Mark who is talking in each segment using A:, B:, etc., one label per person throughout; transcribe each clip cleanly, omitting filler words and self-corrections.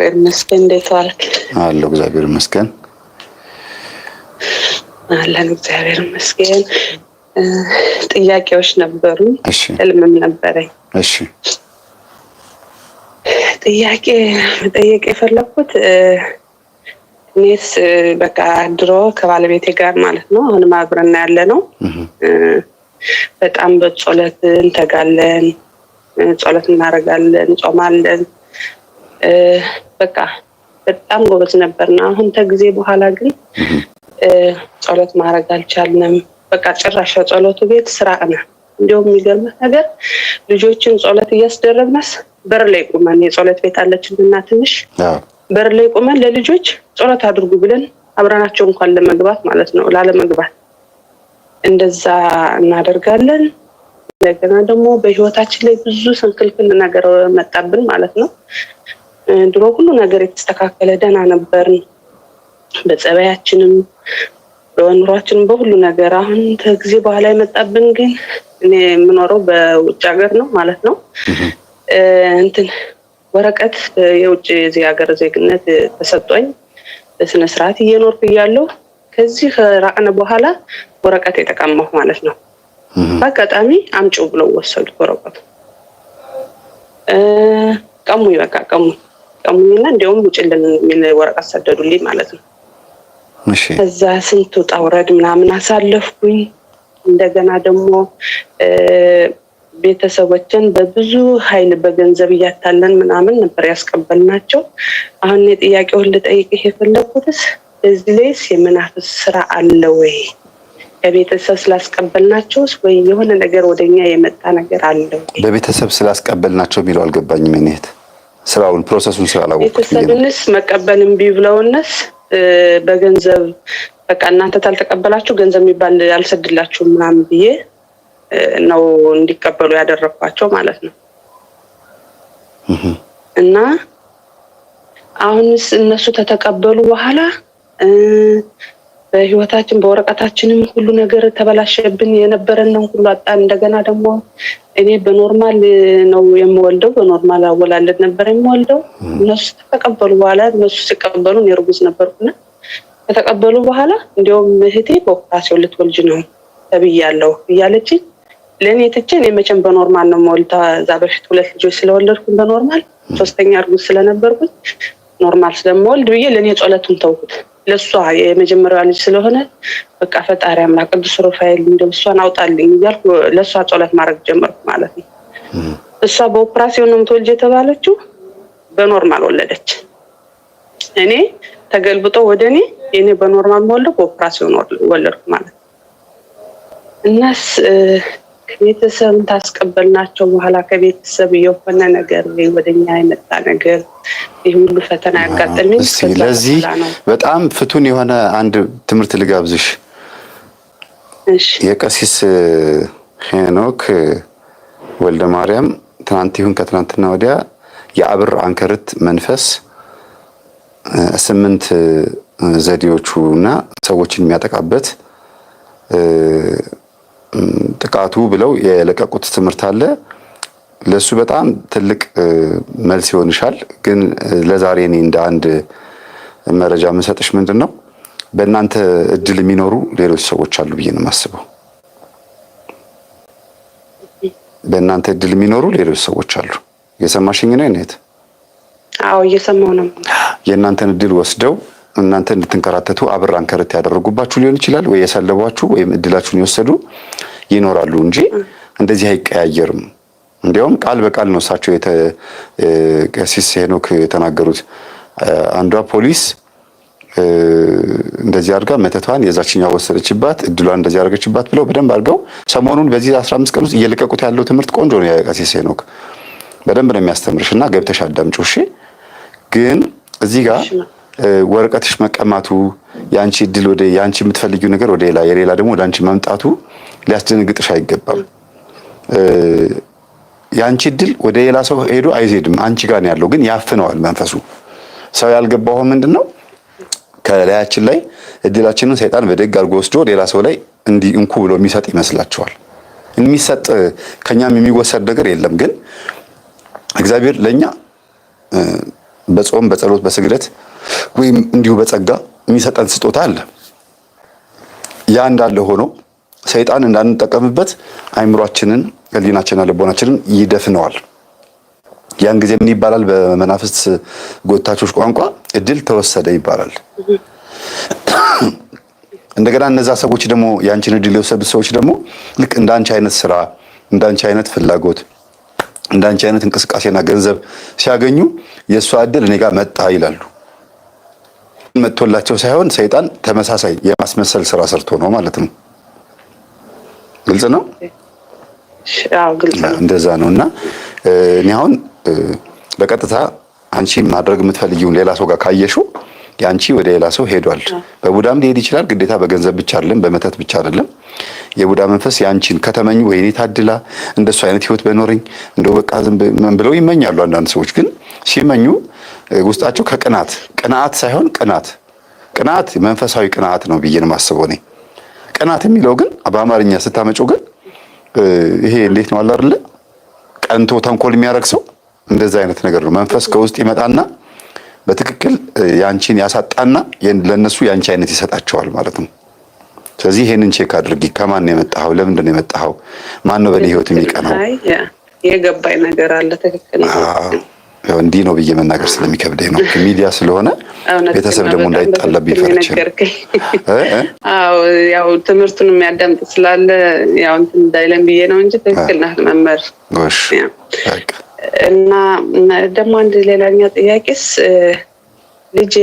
A: ይመስገን። እንዴት ዋልክ?
B: አለሁ እግዚአብሔር ይመስገን።
A: አለን እግዚአብሔር ይመስገን። ጥያቄዎች ነበሩ። ህልምም ነበረኝ።
B: እሺ
A: ጥያቄ መጠየቅ የፈለኩት እኔስ በቃ ድሮ ከባለቤቴ ጋር ማለት ነው አሁን አብረን ያለ ነው። በጣም በጸሎት እንተጋለን፣ ጸሎት እናደርጋለን፣ ጾማለን። በቃ በጣም ጎበዝ ነበርና አሁን ከጊዜ በኋላ ግን ጸሎት ማድረግ አልቻልንም። በቃ ጭራሽ ጸሎቱ ቤት ስራና እንደውም የሚገርም ነገር ልጆችን ጸሎት እያስደረግናስ በር ላይ ቆመን የጸሎት ቤት አለችና ትንሽ በር ላይ ቆመን ለልጆች ጸሎት አድርጉ ብለን አብረናቸው እንኳን ለመግባት ማለት ነው ላለመግባት እንደዛ እናደርጋለን። እንደገና ደግሞ በህይወታችን ላይ ብዙ ስንክልክል ነገር መጣብን ማለት ነው። ድሮ ሁሉ ነገር የተስተካከለ ደህና ነበርን፣ በጸባያችንም በኑሯችንም በሁሉ ነገር። አሁን ከጊዜ በኋላ የመጣብን ግን እኔ የምኖረው በውጭ ሀገር ነው ማለት ነው። ወረቀት የውጭ ሀገር ዜግነት ተሰጥቶኝ በስነ ስርዓት እየኖርኩ እያለሁ ከዚህ ራቅነ በኋላ ወረቀት የተቀማሁ ማለት ነው። በአጋጣሚ አምጪው ብለው ወሰዱ ወረቀቱ። ቀሙኝ፣ በቃ ቀሙኝና እንደውም ውጭልን የሚል ወረቀት ሰደዱልኝ ማለት ነው። ከዛ ስንት ውጣ ውረድ ምናምን አሳለፍኩኝ። እንደገና ደግሞ ቤተሰቦችን በብዙ ኃይል በገንዘብ እያታለን ምናምን ነበር ያስቀበልናቸው። አሁን የጥያቄውን ልጠይቅህ የፈለኩትስ እዚህ ላይስ የመናፍስ ስራ አለ ወይ? ከቤተሰብ ስላስቀበልናቸውስ ወይ የሆነ ነገር ወደኛ የመጣ ነገር አለ ወይ?
B: በቤተሰብ ስላስቀበልናቸው የሚለው አልገባኝም። እኔት ስራውን ፕሮሰሱን ስላላወቅኩት
A: ቤተሰብንስ መቀበል እምቢ ብለውንስ በገንዘብ በቃ እናንተ ታልተቀበላችሁ ገንዘብ የሚባል አልሰድላችሁም ምናምን ብዬ ነው እንዲቀበሉ ያደረኳቸው ማለት ነው። እና አሁንስ እነሱ ተተቀበሉ በኋላ በህይወታችን በወረቀታችንም ሁሉ ነገር ተበላሸብን፣ የነበረንን ሁሉ አጣን። እንደገና ደግሞ እኔ በኖርማል ነው የምወልደው፣ በኖርማል አወላለድ ነበር የምወልደው። እነሱ ተቀበሉ በኋላ እነሱ ሲቀበሉ እኔ እርጉዝ ነበርኩና ከተቀበሉ በኋላ እንደውም እህቴ በኦፕራሲዮን ልትወልጅ ነው ተብያለሁ እያለችኝ ለኔ ትቼ እኔ መቼም በኖርማል ነው የምወልዳ። እዛ በፊት 2 ልጆች ስለወለድኩኝ በኖርማል 3ኛ እርጉዝ ስለነበርኩኝ ኖርማል ስለምወልድ ብዬ ለኔ ጸሎቱን ተውኩት። ለሷ የመጀመሪያዋ ልጅ ስለሆነ በቃ ፈጣሪ አምላክ ቅዱስ ሩፋኤል እንደው እሷን አውጣልኝ እያልኩ ለሷ ጸሎት ማድረግ ጀመርኩ ማለት ነው። እሷ በኦፕራሲዮን ነው የምትወልጅ የተባለችው፣ በኖርማል ወለደች። እኔ ተገልብጦ ወደኔ የኔ በኖርማል ወለደ፣ በኦፕራሲዮን ወለድኩ ማለት ነው። እናስ ከቤተሰብ ታስቀበልናቸው በኋላ ከቤተሰብ የሆነ ነገር ወደኛ የመጣ ነገር ይሄ ሁሉ ፈተና ያጋጠመኝ
B: ስለዚህ በጣም ፍቱን የሆነ አንድ ትምህርት ልጋብዝሽ።
A: እሺ።
B: የቀሲስ ሄኖክ ወልደ ማርያም ትናንት ይሁን ከትናንትና ወዲያ የአብር አንከርት መንፈስ 8 ዘዴዎቹና ሰዎችን የሚያጠቃበት ጥቃቱ ብለው የለቀቁት ትምህርት አለ። ለሱ በጣም ትልቅ መልስ ይሆንሻል። ግን ለዛሬ እኔ እንደ አንድ መረጃ የምሰጥሽ ምንድነው በእናንተ እድል የሚኖሩ ሌሎች ሰዎች አሉ ብዬ ነው የማስበው። በእናንተ እድል የሚኖሩ ሌሎች ሰዎች አሉ። የሰማሽኝ ነው እኔት?
A: አዎ እየሰማሁ ነው።
B: የእናንተን እድል ወስደው እናንተ እንድትንከራተቱ አብር አንከርት ያደረጉባችሁ ሊሆን ይችላል፣ ወይ የሰለቧችሁ ወይም እድላችሁን የወሰዱ ይኖራሉ እንጂ እንደዚህ አይቀያየርም። እንዲያውም ቃል በቃል ነው እሳቸው ቀሲስ ሄኖክ የተናገሩት። አንዷ ፖሊስ እንደዚህ አድርጋ መተቷን የዛችኛው ወሰደችባት፣ እድሏን እንደዚህ አድርገችባት ብለው በደንብ አድርገው ሰሞኑን በዚህ 15 ቀን ውስጥ እየለቀቁት ያለው ትምህርት ቆንጆ ነው። የቀሲስ ሄኖክ በደንብ ነው የሚያስተምርሽና ገብተሽ አዳምጪው። እሺ። ግን እዚህ ጋር ወረቀትሽ መቀማቱ ያንቺ እድል ወደ ያንቺ የምትፈልጊው ነገር ወደ ሌላ የሌላ ደግሞ ወደ አንቺ መምጣቱ ሊያስደነግጥሽ አይገባም። ያንቺ እድል ወደ ሌላ ሰው ሄዶ አይዜድም፣ አንቺ ጋር ነው ያለው። ግን ያፍነዋል መንፈሱ። ሰው ያልገባው ምንድነው ከላያችን ላይ እድላችንን ሰይጣን በደግ አድርጎ ወስዶ ሌላ ሰው ላይ እንዲህ እንኩ ብሎ የሚሰጥ ይመስላችኋል። የሚሰጥ ከኛም የሚወሰድ ነገር የለም። ግን እግዚአብሔር ለኛ በጾም በጸሎት በስግደት ወይም እንዲሁ በጸጋ የሚሰጠን ስጦታ አለ። ያ እንዳለ ሆኖ ሰይጣን እንዳንጠቀምበት አይምሯችንን፣ ህሊናችንና ልቦናችንን ይደፍነዋል። ያን ጊዜ ምን ይባላል? በመናፍስት ጎታቾች ቋንቋ እድል ተወሰደ ይባላል። እንደገና እነዛ ሰዎች ደግሞ ያንቺን እድል የወሰዱት ሰዎች ደግሞ ልክ እንዳንቺ አይነት ስራ፣ እንዳንቺ አይነት ፍላጎት፣ እንዳንቺ አይነት እንቅስቃሴና ገንዘብ ሲያገኙ የእሷ እድል እኔ ጋር መጣ ይላሉ። መጥቶላቸው ሳይሆን ሰይጣን ተመሳሳይ የማስመሰል ስራ ሰርቶ ነው ማለት ነው። ግልጽ ነው?
A: አዎ ግልጽ ነው።
B: እንደዛ ነው። እና እኔ አሁን በቀጥታ አንቺ ማድረግ የምትፈልጊውን ሌላ ሰው ጋር ካየሽው ያንቺ ወደ ሌላ ሰው ሄዷል። በቡዳም ሊሄድ ይችላል። ግዴታ በገንዘብ ብቻ አይደለም፣ በመተት ብቻ አይደለም። የቡዳ መንፈስ ያንቺን ከተመኙ ወይኔ ታድላ እንደሱ አይነት ህይወት በኖረኝ እንደው በቃ ዝም ብለው ይመኛሉ። አንዳንድ ሰዎች ግን ሲመኙ ውስጣቸው ቅንዓት ሳይሆን ቅንዓት መንፈሳዊ ቅንዓት ነው ብዬ ነው የማስበው እኔ። ቅንዓት የሚለው ግን በአማርኛ ስታመጪው ግን ይሄ እንዴት ነው አለ አይደለ? ቀንቶ ተንኮል የሚያደርግ ሰው እንደዛ አይነት ነገር ነው። መንፈስ ከውስጥ ይመጣና በትክክል ያንቺን ያሳጣና ለነሱ ያንቺ አይነት ይሰጣቸዋል ማለት ነው። ስለዚህ ይሄንን ቼክ አድርጊ። ከማን ነው የመጣኸው? ለምንድን ነው የመጣኸው? ማን ነው በእኔ ህይወት የሚቀናው?
A: የገባኝ ነገር አለ። ትክክል ነው።
B: ያው እንዲህ ነው ብዬ መናገር ስለሚከብደኝ ነው። ሚዲያ ስለሆነ ቤተሰብ ደግሞ እንዳይጣላብኝ ፈርቼ።
A: አዎ ያው ትምህርቱን የሚያዳምጥ ስላለ ያው እንትን እንዳይለን ብዬ ነው እንጂ ትክክል ነህ መምህር።
B: እሺ በቃ
A: እና ደግሞ አንድ ሌላኛ ጥያቄስ ልጄ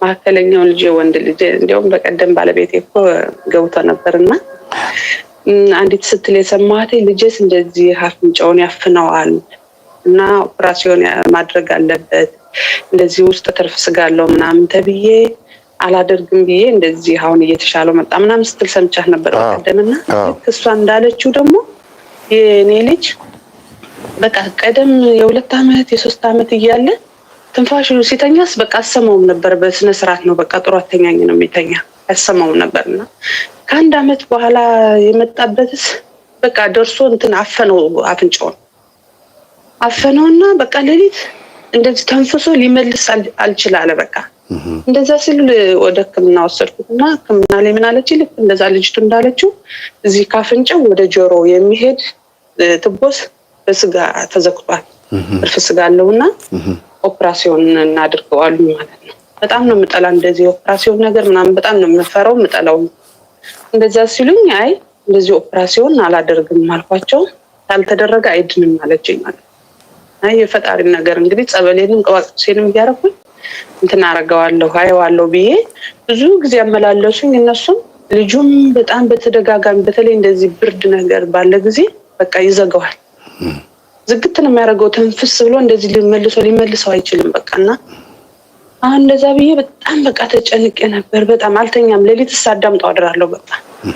A: ማከለኛው ልጄ ወንድ ልጄ እንዲያውም በቀደም ባለቤቴ እኮ ገብቶ ነበርና አንዲት ስትል የሰማሁት ልጄስ እንደዚህ አፍንጫውን ያፍነዋል እና ኦፕራሲዮን ማድረግ አለበት እንደዚህ ውስጥ ትርፍ ስጋ አለው ምናምን ተብዬ አላደርግም ብዬ እንደዚህ አሁን እየተሻለው መጣ ምናምን ስትል ሰምቻት ነበር በቀደምና እሷ እንዳለችው ደግሞ የኔ ልጅ በቃ ቀደም የ2 አመት የ3 አመት እያለ ትንፋሹ ሲተኛስ በቃ አሰማውም ነበር። በስነ ስርዓት ነው በቃ ጥሩ አተኛኝ ነው የሚተኛ አሰማውም ነበርና ከአንድ አመት በኋላ የመጣበትስ በቃ ደርሶ እንትን አፈነውና በቃ ሌሊት እንደዚህ ተንፍሶ ሊመልስ አልችላለ። በቃ እንደዛ ሲል ወደ ሕክምና ወሰድኩትና ሕክምና ላይ ምን አለች? ልክ እንደዛ ልጅቱ እንዳለችው እዚህ ካፍንጫው ወደ ጆሮ የሚሄድ ትቦስ በስጋ ተዘግቷል። እርፍ ስጋ አለውና ኦፕራሲዮን እናድርገዋሉ ማለት ነው። በጣም ነው የምጠላ እንደዚህ ኦፕራሲዮን ነገር ምናምን በጣም ነው የምፈራው የምጠላው። እንደዛ ሲሉኝ አይ እንደዚህ ኦፕራሲዮን አላደርግም አልኳቸው። ካልተደረገ አይድንም አለችኝ ማለት ነው። አይ የፈጣሪ ነገር እንግዲህ ጸበሌንም ቅባቅሴንም እያረኩኝ እንትን አረጋዋለሁ አየዋለሁ ብዬ ብዙ ጊዜ ያመላለሱኝ። እነሱም ልጁም በጣም በተደጋጋሚ በተለይ እንደዚህ ብርድ ነገር ባለ ጊዜ በቃ ይዘጋዋል። ዝግት ነው የሚያደርገው። ተንፍስ ብሎ እንደዚህ ሊመልሰው አይችልም። በቃና አሁን እንደዛ ብዬ በጣም በቃ ተጨንቄ ነበር። በጣም አልተኛም። ሌሊት ሳዳምጠው አድራለሁ። በቃ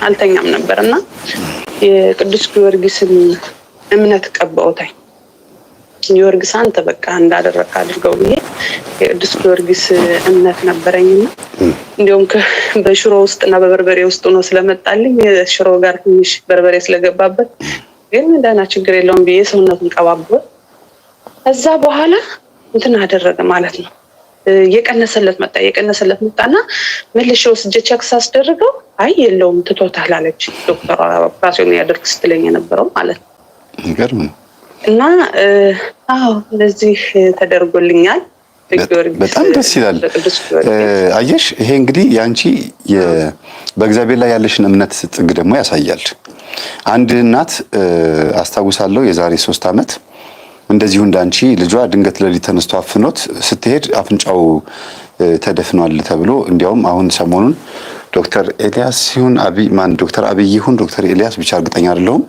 A: አልተኛም ነበርና የቅዱስ ጊዮርጊስን እምነት ቀባውታኝ። ጊዮርጊስ አንተ በቃ እንዳደረክ አድርገው ብዬ የቅዱስ ጊዮርጊስ እምነት ነበረኝና እንዲያውም በሽሮ ውስጥና በበርበሬ ውስጥ ነው ስለመጣልኝ ሽሮ ጋር ትንሽ በርበሬ ስለገባበት ግን እንደና ችግር የለውም ብዬ ሰውነቱን ቀባብሎ ከዛ በኋላ እንትን አደረገ ማለት ነው። የቀነሰለት መጣና መልሼ ወስጄ ቼክ ሳስደርገው አይ የለውም ትቶታል አለች ዶክተሯ። ኦፕራሲዮን ያደርግ ስትለኝ የነበረው ማለት ነው።
B: ይገርም
A: እና እንደዚህ ተደርጎልኛል።
B: በጣም ደስ ይላል። አየሽ ይሄ እንግዲህ ያንቺ በእግዚአብሔር ላይ ያለሽን እምነት ጥግ ደግሞ ያሳያል። አንድ እናት አስታውሳለሁ የዛሬ 3 አመት እንደዚሁ እንዳንቺ ልጇ ድንገት ሌሊት ተነስቶ አፍኖት ስትሄድ አፍንጫው ተደፍኗል ተብሎ እንዲያውም አሁን ሰሞኑን ዶክተር ኤልያስ ይሁን ዶክተር አብይ ይሁን ዶክተር ኤልያስ ብቻ እርግጠኛ አይደለሁም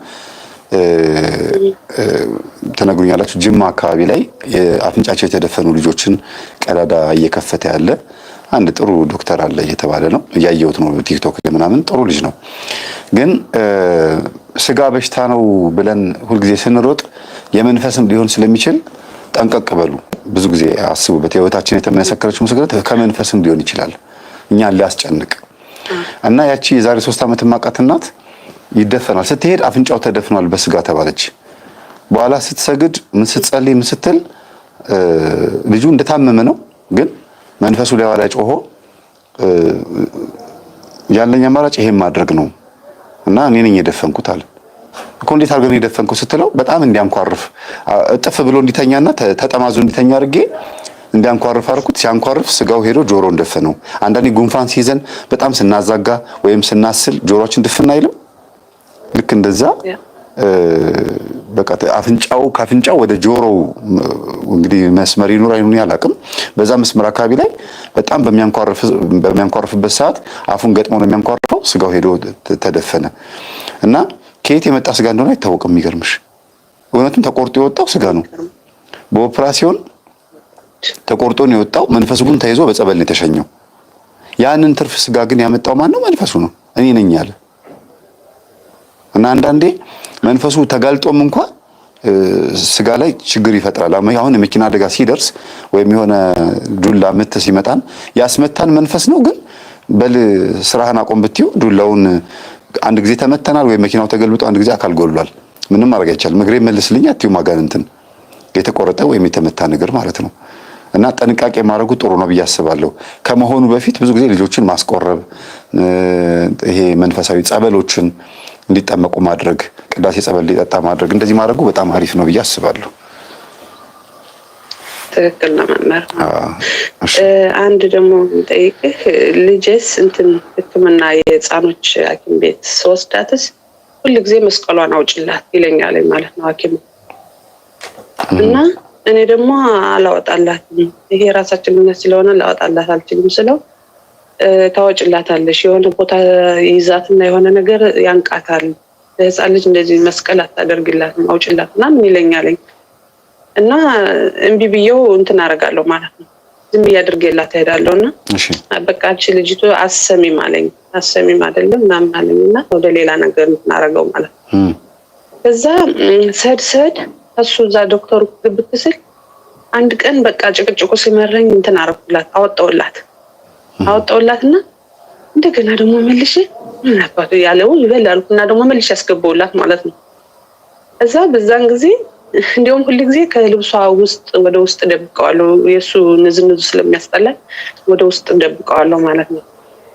B: ተነግሩኛላችሁ ጅማ አካባቢ ላይ አፍንጫቸው የተደፈኑ ልጆችን ቀዳዳ እየከፈተ ያለ አንድ ጥሩ ዶክተር አለ እየተባለ ነው። ያየሁት ነው ቲክቶክ ላይ ምናምን ጥሩ ልጅ ነው። ግን ስጋ በሽታ ነው ብለን ሁልጊዜ ስንሮጥ የመንፈስም ሊሆን ስለሚችል ጠንቀቅ በሉ። ብዙ ጊዜ አስቡበት። ህይወታችን የተመሰከረችው ምስክርነት ከመንፈስም ሊሆን ይችላል እኛን ሊያስጨንቅ እና ያቺ የዛሬ 3 አመት ማቃት እናት ይደፈናል ስትሄድ አፍንጫው ተደፍኗል በስጋ ተባለች። በኋላ ስትሰግድ ምን ስትጸልይ ምን ስትል ልጁ እንደታመመ ነው፣ ግን መንፈሱ ላይ ጮሆ ያለኝ አማራጭ ይሄን ማድረግ ነው እና እኔ ነኝ የደፈንኩት አለ እኮ። እንዴት አድርገህ ነው የደፈንኩት ስትለው በጣም እንዲያንኳርፍ እጥፍ ብሎ እንዲተኛና ተጠማዞ እንዲተኛ አድርጌ እንዲያንኳርፍ አድርኩት። ሲያንኳርፍ ስጋው ሄዶ ጆሮን ደፈነው። አንዳንዴ ጉንፋን ሲይዘን በጣም ስናዛጋ ወይም ስናስል ጆሮአችን ድፍና አይልም? ልክ እንደዛ በቃ ካፍንጫው ወደ ጆሮው እንግዲህ መስመር ይኑር አይኑር አላውቅም። በዛ መስመር አካባቢ ላይ በጣም በሚያንኳርፍበት ሰዓት አፉን ገጥሞ ነው የሚያንኳርፈው። ስጋው ሄዶ ተደፈነ እና ከየት የመጣ ስጋ እንደሆነ አይታወቅም። የሚገርምሽ እውነቱም ተቆርጦ የወጣው ስጋ ነው። በኦፕራሲዮን ተቆርጦ ነው የወጣው። መንፈሱ ግን ተይዞ በጸበል ነው የተሸኘው። ያንን ትርፍ ስጋ ግን ያመጣው ማን ነው? መንፈሱ ነው። እኔ ነኝ አለ እና አንዳንዴ መንፈሱ ተጋልጦም እንኳን ስጋ ላይ ችግር ይፈጥራል። አሁን የመኪና አደጋ ሲደርስ ወይም የሆነ ዱላ ምት ሲመታን ያስመታን መንፈስ ነው። ግን በል ስራህን አቆም ብትዩ ዱላውን አንድ ጊዜ ተመተናል ወይ መኪናው ተገልብጦ አንድ ጊዜ አካል ጎሏል። ምንም ማድረግ አይቻልም። እግሬ መልስልኝ አትዩ ማጋንንትን የተቆረጠ ወይም የተመታ ነገር ማለት ነው። እና ጥንቃቄ ማድረጉ ጥሩ ነው ብዬ አስባለሁ። ከመሆኑ በፊት ብዙ ጊዜ ልጆችን ማስቆረብ፣ ይሄ መንፈሳዊ ጸበሎችን እንዲጠመቁ ማድረግ፣ ቅዳሴ ጸበል ሊጠጣ ማድረግ፣ እንደዚህ ማድረጉ በጣም አሪፍ ነው ብዬ አስባለሁ።
A: ትክክል ነው መምህር። አንድ ደግሞ ጠይቅህ ልጄስ ሕክምና የህፃኖች ሐኪም ቤት ስወስዳትስ ሁልጊዜ መስቀሏን አውጭላት ይለኛል ማለት ነው ሐኪሙ እና እኔ ደግሞ አላወጣላትም። ይሄ ራሳችን ምን ስለሆነ ላወጣላት አልችልም ስለው ታወጭላታለሽ የሆነ ቦታ ይዛትና የሆነ ነገር ያንቃታል። ለህፃን ልጅ እንደዚህ መስቀል አታደርግላትም አውጭላትና ምን ይለኛለኝ እና እምቢ ብዬው አደርጋለሁ ማለት ነው። ዝም ብዬ አድርጌላት እሄዳለሁና በቃ አንቺ ልጅቱ አሰሚም አለኝ። አሰሚም አይደለም ምናምን አለኝና ወደ ሌላ ነገር አደረገው ማለት ነው። ከዛ ሰድ እሱ እዛ ዶክተሩ ግብት ስል አንድ ቀን በቃ ጭቅጭቁ ሲመረኝ አደረኩላት አወጣውላትና እንደገና ደግሞ መልሼ ምን አባቱ ያለው ይበላልኩና ደግሞ መልሼ ያስገባውላት ማለት ነው። እዛ በዛን ጊዜ እንደውም ሁሉ ጊዜ ከልብሷ ውስጥ ወደ ውስጥ ደብቀዋለሁ። የሱ ንዝንዙ ስለሚያስጠላኝ ወደ ውስጥ ደብቀዋለሁ ማለት ነው።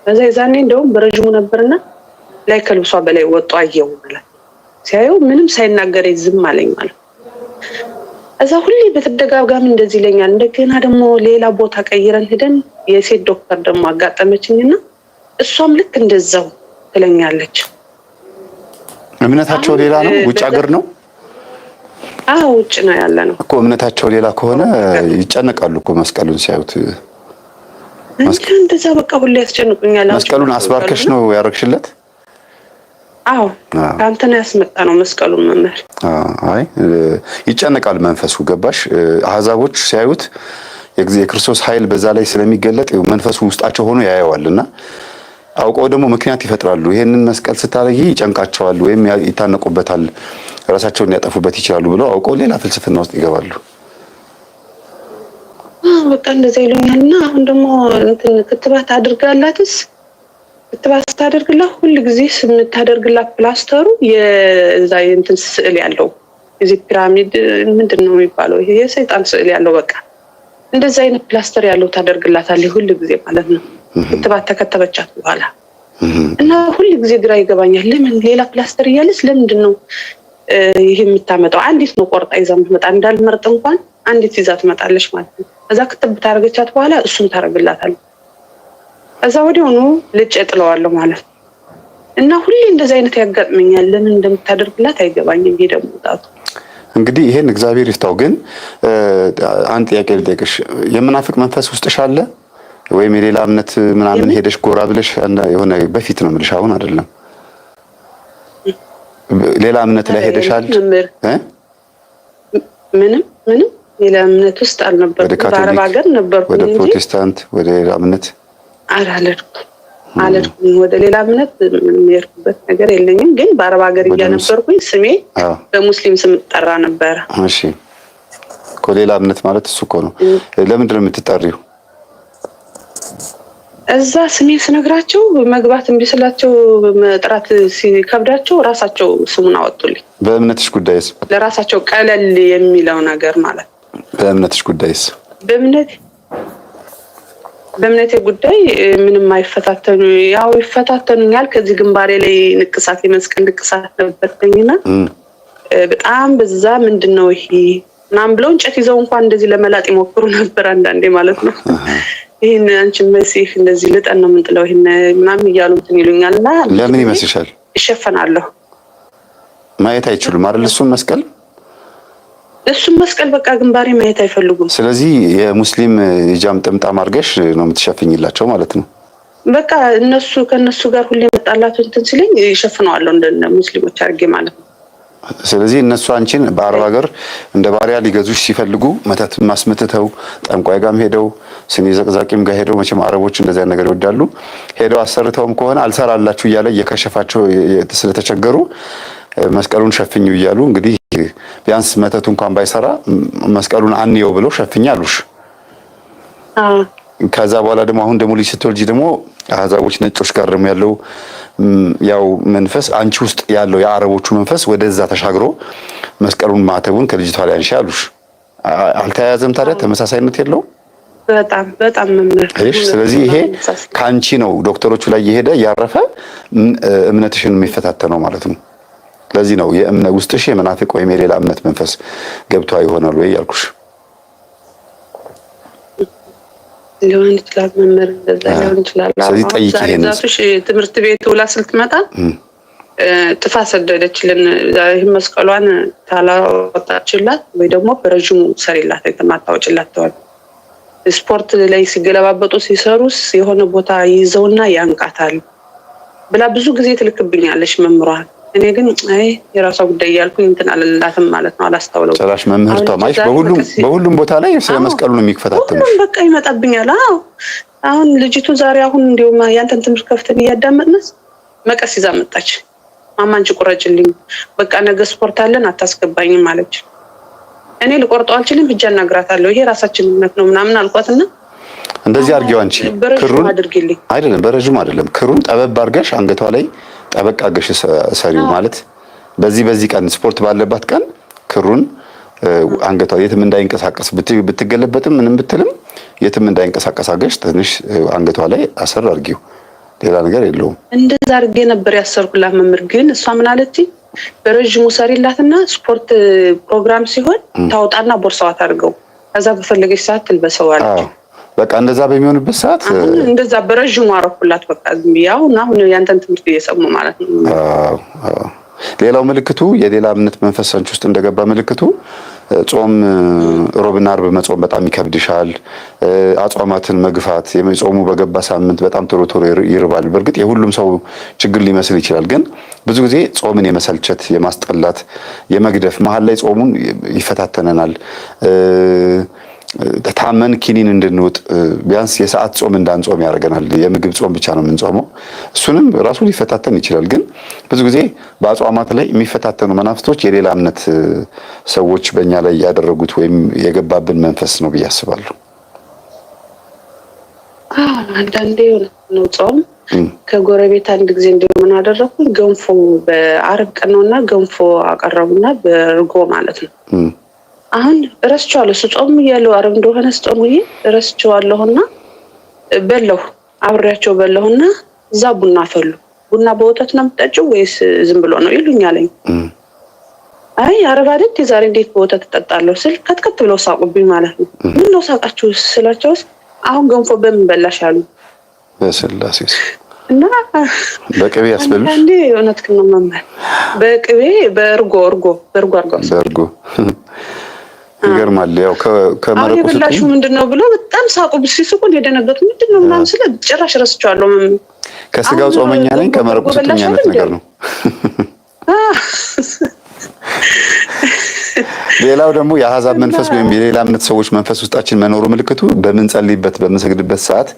A: በዛ ይዛኔ እንደውም በረጅሙ ነበርና ላይ ከልብሷ በላይ ወጣ አየው ማለት ነው። ሲያየው ምንም ሳይናገር ዝም አለኝ ማለት ነው። እዛ ሁሌ በተደጋጋሚ እንደዚህ ይለኛል። እንደገና ደግሞ ሌላ ቦታ ቀይረን ሄደን የሴት ዶክተር ደግሞ አጋጠመችኝና እሷም ልክ እንደዛው ትለኛለች።
B: እምነታቸው ሌላ ነው? ውጭ ሀገር ነው?
A: አዎ ውጭ ነው ያለ ነው
B: እኮ። እምነታቸው ሌላ ከሆነ ይጨነቃሉ እኮ መስቀሉን ሲያዩት።
A: እንደዛ በቃ ሁሌ ያስጨንቁኛል።
B: መስቀሉን አስባርከሽ ነው ያረክሽለት?
A: አዎ አንተ ነው ያስመጣ ነው መስቀሉን መምህር።
B: አይ ይጨነቃል መንፈሱ ገባሽ? አህዛቦች ሲያዩት የክርስቶስ ኃይል በዛ ላይ ስለሚገለጥ መንፈሱ ውስጣቸው ሆኖ ያየዋልና አውቀው ደግሞ ምክንያት ይፈጥራሉ። ይሄንን መስቀል ስታረጊ ይጨንቃቸዋል ወይም ይታነቁበታል፣ ራሳቸውን ያጠፉበት ይችላሉ ብለው አውቀው ሌላ ፍልስፍና ውስጥ ይገባሉ።
A: በቃ እንደዛ ይሉኛልና አሁን ደግሞ ክትባት አድርጋላትስ ክትባት ስታደርግላት ሁሉ ጊዜ ስምታደርግላት ፕላስተሩ የዛ ስዕል ያለው እዚህ ፒራሚድ ምንድነው የሚባለው ይሄ የሰይጣን ስዕል ያለው በቃ እንደዛ አይነት ፕላስተር ያለው ታደርግላታለች ሁሉ ጊዜ ማለት ነው። ክትባት ተከተበቻት በኋላ እና ሁሉ ጊዜ ግራ ይገባኛል። ለምን ሌላ ፕላስተር እያለች ለምንድን ነው ይሄ የምታመጣው? አንዲት ነው ቆርጣ ይዛ የምትመጣ እንዳልመርጥ እንኳን አንዲት ይዛ ትመጣለች ማለት ነው። እዛ ክትብ ታደርገቻት በኋላ እሱን ታደርግላታለች። እዛ ወዲያውኑ ልጭ ጥለዋለሁ ማለት ነው። እና ሁሌ እንደዛ አይነት ያጋጥመኛል። ለምን እንደምታደርግላት አይገባኝም። ይሄ ደግሞ ጣጡ
B: እንግዲህ ይሄን እግዚአብሔር ይፍታው። ግን አንድ ጥያቄ ልጠይቅሽ፣ የመናፍቅ መንፈስ ውስጥሽ አለ ወይም የሌላ እምነት ምናምን ሄደሽ ጎራ ብለሽ የሆነ በፊት ነው የምልሽ አሁን አይደለም፣ ሌላ እምነት ላይ ሄደሻል?
A: ምንም ሌላ እምነት ውስጥ አልነበርኩም። በአረብ ሀገር ነበርኩ እንጂ
B: ወደ ፕሮቴስታንት ወደ ሌላ እምነት
A: አልሄድኩም። ወደ ሌላ እምነት የሄድኩበት ነገር የለኝም። ግን በአረብ ሀገር እያነበርኩኝ ስሜ በሙስሊም ስም ጠራ ነበር።
B: እሺ እኮ ሌላ እምነት ማለት እሱ እኮ ነው። ለምንድን ነው የምትጠሪው? እዛ
A: ስሜ ስነግራቸው መግባት እምቢ ስላቸው መጥራት ሲከብዳቸው ራሳቸው ስሙን አወጡልኝ።
B: በእምነትሽ ጉዳይስ?
A: ለራሳቸው ቀለል የሚለው ነገር ማለት
B: በእምነትሽ ጉዳይስ?
A: በእምነቴ ጉዳይ ምንም አይፈታተኑ፣ ያው ይፈታተኑኛል። ከዚህ ግንባሬ ላይ ንቅሳት የመስቀል ንቅሳት ነበርኝና በጣም በዛ ምንድነው ይሄ ምናምን ብለው እንጨት ይዘው እንኳን እንደዚህ ለመላጥ ይሞክሩ ነበር አንዳንዴ ማለት ነው። ይሄን አንቺ መሲህ እንደዚህ ልጠን ነው የምንጥለው ይሄን ምናምን እያሉ እንትን ይሉኛልና
B: ለምን ይመስልሻል?
A: ይሸፈናለሁ።
B: ማየት አይችሉም አይደል? እሱን መስቀል በቃ ግንባሬ ማየት አይፈልጉም። ስለዚህ የሙስሊም ሂጃብ ጥምጣም አድርገሽ ነው የምትሸፍኝላቸው ማለት ነው። በቃ ከነሱ ጋር ሁሌ መጣላቱ እንትን ሲለኝ ይሸፍነዋለሁ እንደ ሙስሊሞች አድርጌ ማለት ነው። ስለዚህ እነሱ አንቺን በአረብ ሀገር እንደ ባሪያ ሊገዙሽ ሲፈልጉ መተት ማስመትተው ጠንቋይ ጋርም ሄደው ስኒ ዘቅዛቂም ጋር ሄደው መቼም አረቦች እንደዛ ነገር ይወዳሉ። ሄደው አሰርተውም ከሆነ አልሰራላችሁ እያለ እየከሸፋቸው ስለተቸገሩ መስቀሉን ሸፍኙ እያሉ እንግዲህ ቢያንስ መተቱ እንኳን ባይሰራ መስቀሉን አንየው ብለው ሸፍኛ አሉሽ። ከዛ በኋላ ደግሞ አሁን ደግሞ ልጅ ስትወልጂ ደግሞ አህዛቦች ነጮች ጋር ደግሞ ያለው ያው መንፈስ አንቺ ውስጥ ያለው የአረቦቹ መንፈስ ወደዛ ተሻግሮ መስቀሉን ማተቡን ከልጅቷ ላይ አንሺ አሉሽ። አልተያያዘም ታዲያ? ተመሳሳይነት የለው? በጣም መምህር። ስለዚህ ይሄ ካንቺ ነው ዶክተሮቹ ላይ የሄደ ያረፈ እምነትሽን የሚፈታተነው ማለት ነው። ለዚህ ነው የእምነት ውስጥሽ የመናፍቅ ወይም የሌላ እምነት መንፈስ ገብቷ ይሆናል ወይ ያልኩሽ። ሊሆን ይችላል መምህር፣ እንደዛ ሊሆን ይችላል። ስለዚህ ጠይቂ። ይሄን ትምህርት ቤት ውላ ስትመጣ ጥፋ ሰደደችልን። ይሄ መስቀሏን ታላወጣችላት ወይ ደግሞ በረጅሙ ሰሪላት የተማታወጭላት ተዋል። ስፖርት ላይ ሲገለባበጡ ሲሰሩስ የሆነ ቦታ ይዘውና ያንቃታል ብላ ብዙ ጊዜ ትልክብኛለች መምህሯ። እኔ ግን የራሷ ጉዳይ ያልኩኝ እንትን አልላትም ማለት ነው። አላስተውለው ጭራሽ መምህርቷ ማይሽ በሁሉም ቦታ ላይ ስለ መስቀሉ ነው የሚከታተሉሽ። በቃ ይመጣብኛል። አሁን ልጅቱ ዛሬ እንደውም ያንተን ትምህርት ከፍተን እያዳመጥነስ መቀስ ይዛ መጣች። ማማንጭ ቁረጭልኝ፣ በቃ ነገ ስፖርት አለን አታስገባኝም ማለች። እኔ ልቆርጠው አልችልም፣ ሂጅ አናግራታለሁ፣ ይሄ ራሳችን እምነት ነው ምናምን አልኳትና እንደዚህ አድርጊው አንቺ ክሩን አይደለም በረጅም አይደለም ክሩን ጠበብ አድርገሽ አንገቷ ላይ ጠበቅ አድርገሽ ሰሪው ማለት በዚህ ቀን ስፖርት ባለባት ቀን ክሩን አንገቷ የትም እንዳይንቀሳቀስ ብትገለበጥም ምንም ብትልም የትም እንዳይንቀሳቀስ አድርገሽ ትንሽ አንገቷ ላይ አሰር አድርጊው። ሌላ ነገር የለውም። እንደዛ አድርጌ ነበር ያሰርኩላት መምህር። ግን እሷ ምን አለች? በረጅሙ ሰሪላትና ስፖርት ፕሮግራም ሲሆን ታውጣና ቦርሳዋ ታድርገው ከዛ በፈለገች ሰዓት ትልበሰው አለች። በቃ እንደዛ በሚሆንበት ሰዓት እንደዛ በረጅሙ አረኩላት። በቃ ያው አሁን ያንተን ትምህርት እየሰሙ ማለት ነው። ሌላው ምልክቱ የሌላ እምነት መንፈስ አንቺ ውስጥ እንደገባ ምልክቱ ጾም ሮብና ዓርብ መጾም በጣም ይከብድሻል። አጽዋማትን መግፋት የጾሙ በገባ ሳምንት በጣም ቶሎ ይርባል። በእርግጥ የሁሉም ሰው ችግር ሊመስል ይችላል። ግን ብዙ ጊዜ ጾምን የመሰልቸት የማስጠላት የመግደፍ መሀል ላይ ጾሙን ይፈታተነናል። ታመን ኪኒን እንድንውጥ ቢያንስ የሰዓት ጾም እንዳንጾም ያደርገናል። የምግብ ጾም ብቻ ነው የምንጾመው። እሱንም ራሱ ሊፈታተን ይችላል። ግን ብዙ ጊዜ በአጽዋማት ላይ የሚፈታተኑ መናፍስቶች የሌላ እምነት ሰዎች በእኛ ላይ ያደረጉት ወይም የገባብን መንፈስ ነው ብዬ አስባለሁ። አንዳንዴ ነው ጾም ከጎረቤት አንድ ጊዜ እንደምን አደረኩኝ። ገንፎ በዓርብ ቀን ነውና ገንፎ አቀረቡና በርጎ ማለት ነው። አሁን ረስቼዋለሁ። ስጾም እያለሁ ዓርብ እንደሆነ ስጾም ረስቼዋለሁና በለሁ አብሬያቸው በለሁና እዛ ቡና ፈሉ። ቡና በወተት ነው የምትጠጪው ወይስ ዝም ብሎ ነው ይሉኛል። አይ ዓርብ አይደል ዛሬ እንዴት በወተት እጠጣለሁ ስል ከትከት ብለው ሳቁብኝ ማለት ነው። ምን ነው ሳቃችሁ ስላቸውስ አሁን ገንፎ በምን በላሽ አሉ። በስላሴስ እና በቅቤ ያስበሉሽ እንዴ? እውነትክ ነው መምህር። በቅቤ በርጎ በርጎ ይገርማል። ያው ከመረቁ ስለሽ ምንድነው ብሎ በጣም ሳቁ። ሲስቁ እንደደነገጡ ምንድነው ምናምን ስለ ጭራሽ ረስቼዋለሁ። ከስጋው ጾመኛ ነኝ ከመረቁ ስለኛ ነገር ነው። ሌላው ደግሞ የአሕዛብ መንፈስ ወይም የሌላ እምነት ሰዎች መንፈስ ውስጣችን መኖሩ ምልክቱ በምንጸልይበት በምንሰግድበት ሰዓት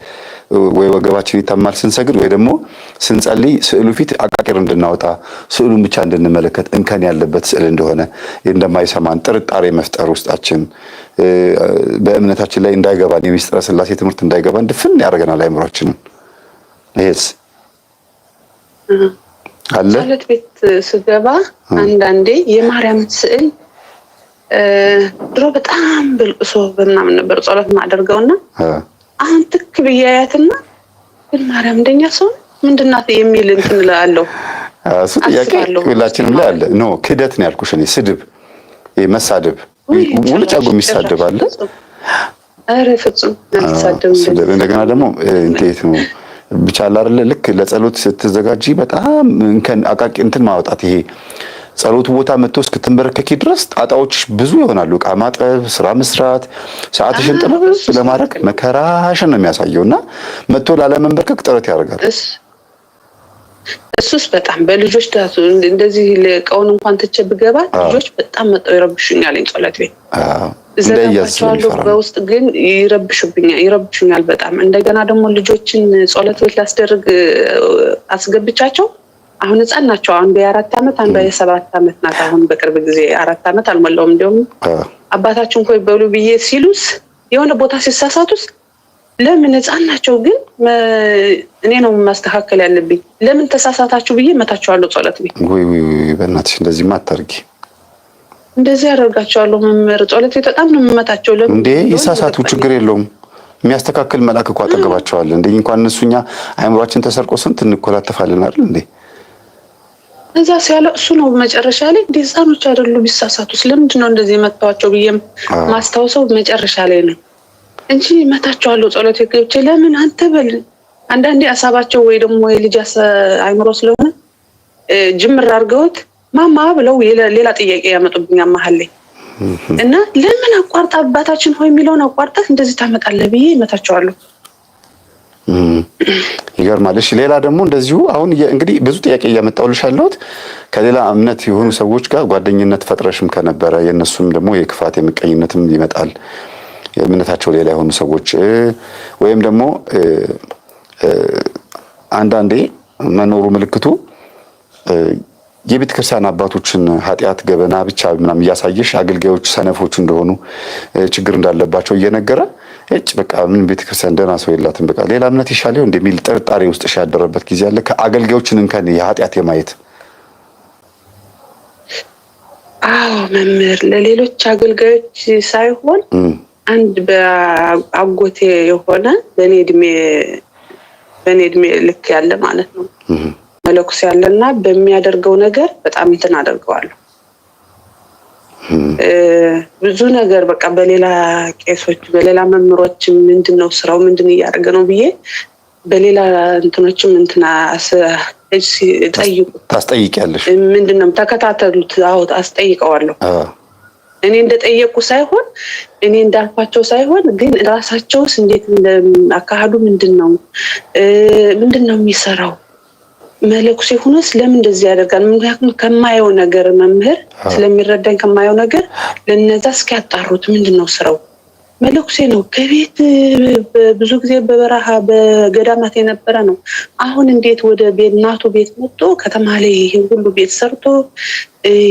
B: ወይ ወገባችን ይታማል ስንሰግድ ወይ ደግሞ ስንጸልይ ስዕሉ ፊት አቃቂር እንድናወጣ ስዕሉን ብቻ እንድንመለከት እንከን ያለበት ስዕል እንደሆነ እንደማይሰማን ጥርጣሬ መፍጠር ውስጣችን በእምነታችን ላይ እንዳይገባን የሚስጥረ ሥላሴ ትምህርት እንዳይገባን ድፍን ያደርገናል አይምሮአችንን። ይሄስ አለ ጸሎት ቤት ስገባ አንዳንዴ የማርያም ስዕል
A: ድሮ በጣም በልቅሶ በምናምን ነበር ጸሎት ማደርገውና አሁን ትክ ብያያትና ግን ማርያም እንደኛ ሰው ምንድናት የሚል እንትን እላለሁ።
B: እሱ ጥያቄ ሁላችንም ላይ አለ። ኖ ክህደት ነው ያልኩሽ እኔ ስድብ፣ መሳደብ ሙልጭ አድርጎ የሚሳደብ አለ።
A: አረ ፍጹም አልተሳደብም።
B: እንደገና ደግሞ እንዴት ነው ብቻ አይደለ ልክ ለጸሎት ስትዘጋጂ በጣም እንከን አቃቂ እንትን ማውጣት ይሄ ጸሎቱ ቦታ መጥቶ እስክትንበረከኪ ድረስ ጣጣዎችሽ ብዙ ይሆናሉ። ዕቃ ማጠብ፣ ስራ መስራት፣ ሰዓትሽን ጥብስ ለማድረግ መከራሽን ነው የሚያሳየውና መጥቶ ላለመንበርከክ ጥረት ያደርጋል። እሱስ
A: በጣም በልጆች ዳቱ እንደዚህ ለቀውን እንኳን ትቼ ብገባ ልጆች በጣም መጥተው ይረብሹኛል። ጸሎት ቤት ዘጋባቸዋለሁ፣ በውስጥ ግን ይረብሹኛል በጣም። እንደገና ደግሞ ልጆችን ጸሎት ቤት ላስደርግ አስገብቻቸው አሁን ህፃን ናቸው። አንዱ የ4 ዓመት አንዱ የ7 ዓመት ናት። አሁን በቅርብ ጊዜ 4 ዓመት አልሞላውም። እንደውም አባታችን ኮይ በሉ ብዬ ሲሉስ የሆነ ቦታ ሲሳሳቱስ ለምን ህፃን ናቸው ግን እኔ ነው ማስተካከል ያለብኝ። ለምን ተሳሳታችሁ ብዬ መታቸዋለሁ ጸሎት ቤት።
B: ወይ በእናትሽ እንደዚህ ማታርጊ።
A: እንደዚህ ያደርጋቸዋለሁ መምህር ጸሎት ቤት በጣም ነው የምመታቸው። ለምን
B: እንዴ ይሳሳቱ ችግር የለውም የሚያስተካክል መልአክ እኮ አጠገባቸዋል። እንዴ እንኳን እነሱኛ አይምሯችን ተሰርቆ ስንት እንኮላተፋለን አይደል እንዴ? እዛ ሲያለቅሱ ነው መጨረሻ ላይ እንደ ህፃኖች አይደሉ ቢሳሳቱስ ለምንድን ነው እንደዚህ መታዋቸው ብዬ ማስታወሰው መጨረሻ ላይ ነው እንጂ መታቸዋለሁ ጸሎት ቤት። ለምን አንተ በል አንዳንዴ አሳባቸው ወይ ደግሞ የልጅ አይምሮ ስለሆነ ጅምር አድርገውት ማማ ብለው ሌላ ጥያቄ ያመጡብኛል መሀል ላይ እና ለምን አቋርጣ አባታችን ሆይ የሚለውን አቋርጣት እንደዚህ ታመጣለህ ብዬ መታቸዋለሁ። ይገርማል። እሺ ሌላ ደግሞ እንደዚሁ አሁን እንግዲህ ብዙ ጥያቄ እያመጣሁልሽ ያለሁት ከሌላ እምነት የሆኑ ሰዎች ጋር ጓደኝነት ፈጥረሽም ከነበረ የእነሱም ደግሞ የክፋት የምቀኝነትም ይመጣል። የእምነታቸው ሌላ የሆኑ ሰዎች ወይም ደግሞ አንዳንዴ መኖሩ ምልክቱ የቤተ ክርስቲያን አባቶችን ኃጢአት ገበና ብቻ ምናምን እያሳየሽ አገልጋዮች ሰነፎች እንደሆኑ ችግር እንዳለባቸው እየነገረ በቃ ምን ቤተ ክርስቲያን ደህና ሰው የላትም በቃ ሌላ እምነት ይሻለው እንደሚል ጥርጣሬ ውስጥ ያደረበት ጊዜ አለ። ከአገልጋዮችን እንከን የኃጢአት የማየት
A: መምህር ለሌሎች አገልጋዮች ሳይሆን አንድ በአጎቴ የሆነ በኔ እድሜ ልክ ያለ ማለት ነው መለኩስ ያለና በሚያደርገው ነገር በጣም እንትን አደርገዋለሁ። ብዙ ነገር በቃ በሌላ ቄሶች በሌላ መምሮች ምንድነው ስራው ምንድን እያደረገ ነው ብዬ በሌላ እንትኖችም እንትና
B: ታስጠይቂያለሽ።
A: ምንድነው ተከታተሉት። አዎ አስጠይቀዋለሁ። እኔ እንደጠየቁ ሳይሆን እኔ እንዳልኳቸው ሳይሆን ግን ራሳቸውስ እንዴት እንደአካሄዱ ምንድነው የሚሰራው መለኩሴ ሆኖስ ለምን እንደዚህ ያደርጋል? ምክንያቱም ከማየው ነገር መምህር ስለሚረዳኝ ከማየው ነገር ለነዛ እስኪያጣሩት ምንድነው ስራው መለኩሴ ነው። ከቤት ብዙ ጊዜ በበረሃ በገዳማት የነበረ ነው። አሁን እንዴት ወደ እናቱ ቤት መጥቶ ከተማ ላይ ይሄን ሁሉ ቤት ሰርቶ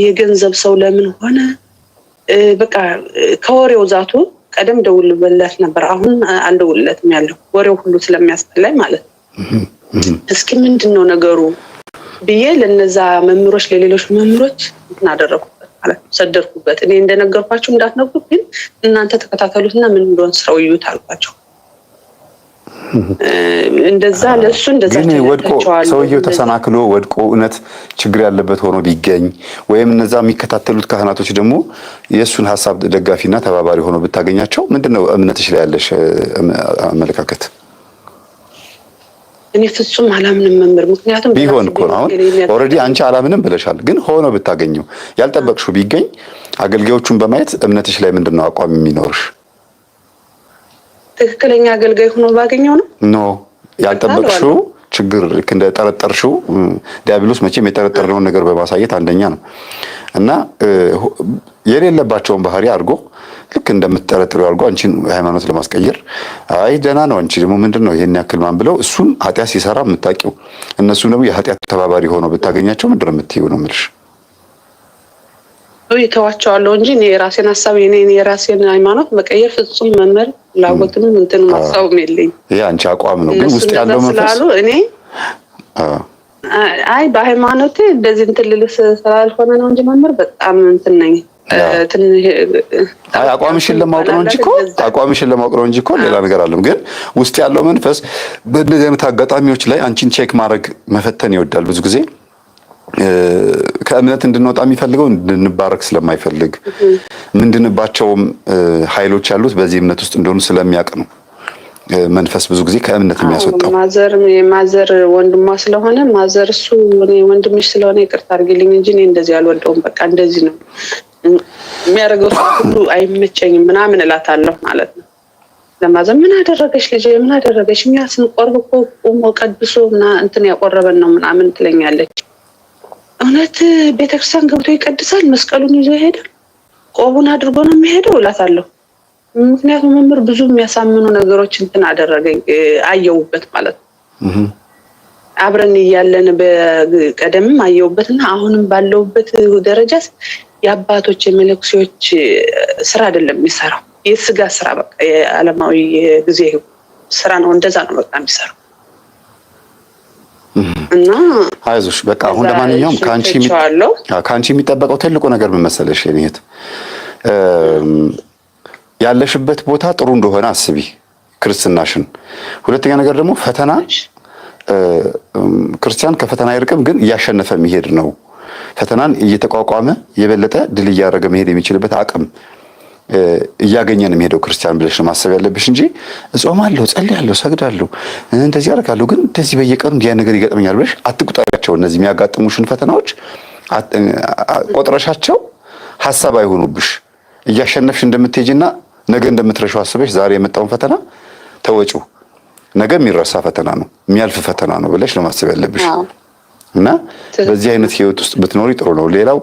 A: የገንዘብ ሰው ለምን ሆነ? በቃ ከወሬው ዛቱ ቀደም ደውልለት ነበር። አሁን አልደውልለትም ያለው ወሬው ሁሉ ስለሚያስጠላኝ ማለት ነው። እስኪ ምንድነው ነገሩ ብዬ ለነዛ መምሮች ለሌሎች መምሮች እናደረኩበት ማለት ሰደርኩበት። እኔ እንደነገርኳችሁ እንዳትነግሩ ግን እናንተ ተከታተሉትና ምን እንደሆነ ስራው ይዩት አልኳቸው። እንደዛ ለሱ እንደዛ
B: ግን ወድቆ ሰውየው ተሰናክሎ ወድቆ እውነት ችግር ያለበት ሆኖ ቢገኝ ወይም እነዛ የሚከታተሉት ካህናቶች ደግሞ የእሱን ሐሳብ ደጋፊና ተባባሪ ሆኖ ብታገኛቸው ምንድነው እምነትሽ ላይ ያለሽ አመለካከት?
A: እኔ ፍጹም አላምንም መምህር። ምክንያቱም
B: ቢሆን እኮ አሁን ኦሬዲ አንቺ አላምንም ብለሻል። ግን ሆኖ ብታገኘው ያልጠበቅሽው ቢገኝ አገልጋዮቹን በማየት እምነትሽ ላይ ምንድነው አቋም የሚኖርሽ?
A: ትክክለኛ አገልጋይ ሆኖ ባገኘው ነው
B: ኖ ያልጠበቅሽው ችግር ልክ እንደ ጠረጠርሽው ዲያብሎስ መቼም የጠረጠርነውን ነገር በማሳየት አንደኛ ነው እና የሌለባቸውን ባህሪ አድርጎ ልክ እንደምትጠረጥሩ አድርጎ አንቺን ሃይማኖት ለማስቀየር አይ ደህና ነው አንቺ ደግሞ ምንድነው ይሄን ያክል ማን ብለው እሱን ኃጢአት ሲሰራ የምታውቂው እነሱ ደግሞ የኃጢአት ተባባሪ ሆነው ብታገኛቸው ምንድነው የምትይው ነው የምልሽ?
A: ይተዋቸዋለሁ እንጂ እኔ የራሴን ሀሳብ የራሴን ሃይማኖት መቀየር ፍጹም መምህር ላወቅም እንትን ማሳውም የለኝ።
B: ይሄ አንቺ አቋም ነው ግን ውስጥ ያለው መንፈስ
A: እኔ አይ በሃይማኖቴ እንደዚህ እንትን ልልስ ስላልሆነ ነው እንጂ መምህር በጣም እንትን ነኝ
B: አቋምሽን ለማወቅ ነው እንጂ እኮ ሌላ ነገር አለም። ግን ውስጥ ያለው መንፈስ በእንደዚህ አይነት አጋጣሚዎች ላይ አንቺን ቼክ ማድረግ መፈተን ይወዳል። ብዙ ጊዜ ከእምነት እንድንወጣ የሚፈልገው እንድንባረክ ስለማይፈልግ ምንድንባቸውም ኃይሎች ያሉት በዚህ እምነት ውስጥ እንደሆኑ ስለሚያውቅ ነው መንፈስ ብዙ ጊዜ ከእምነት የሚያስወጣው።
A: ማዘር ወንድሟ ስለሆነ ማዘር እሱ እኔ ወንድምሽ ስለሆነ ይቅርታ አድርጊልኝ እንጂ እኔ እንደዚህ አልወደውም፣ በቃ እንደዚህ ነው የሚያደርገው ሁሉ አይመቸኝም ምናምን እላታለሁ ማለት ነው። ለማዘር ምን አደረገሽ ልጄ ምን አደረገሽ? እኛ ስንቆርብ እኮ ቆሞ ቀድሶ እና እንትን ያቆረበን ነው ምናምን ትለኛለች። እውነት ቤተክርስቲያን ገብቶ ይቀድሳል? መስቀሉን ይዞ ይሄዳል? ቆቡን አድርጎ ነው የሚሄደው እላታለሁ። ምክንያቱም መምህር ብዙ የሚያሳምኑ ነገሮች እንትን አደረገኝ አየውበት ማለት ነው። አብረን እያለን በቀደምም አየውበትና አሁንም ባለውበት ደረጃ የአባቶች የመለክሲዎች ስራ አይደለም የሚሰራው፣ የስጋ ስራ በቃ የዓለማዊ ጊዜ ስራ ነው። እንደዛ ነው በቃ የሚሰራው። እና
B: አይዞሽ በቃ አሁን ለማንኛውም ካንቺ የሚጠበቀው ትልቁ ነገር ምን መሰለሽ የኔት ያለሽበት ቦታ ጥሩ እንደሆነ አስቢ ክርስትናሽን። ሁለተኛ ነገር ደግሞ ፈተና ክርስቲያን ከፈተና አይርቅም፣ ግን እያሸነፈ የሚሄድ ነው። ፈተናን እየተቋቋመ የበለጠ ድል እያደረገ መሄድ የሚችልበት አቅም እያገኘን የሚሄደው ክርስቲያን ብለሽ ነው ማሰብ ያለብሽ እንጂ እጾማለሁ፣ ጸልያለሁ፣ ሰግዳለሁ፣ እንደዚህ አደርጋለሁ ግን እንደዚህ በየቀኑ እንዲያ ነገር ይገጥመኛል ብለሽ አትቁጠሪያቸው። እነዚህ የሚያጋጥሙሽን ፈተናዎች ቆጥረሻቸው ሐሳብ አይሆኑብሽ። እያሸነፍሽ እንደምትሄጂና ነገ እንደምትረሺው አስበሽ ዛሬ የመጣውን ፈተና ተወጪው። ነገ የሚረሳ ፈተና ነው፣ የሚያልፍ ፈተና ነው ብለሽ ለማሰብ ያለብሽ እና በዚህ አይነት ህይወት ውስጥ ብትኖሪ ጥሩ ነው። ሌላው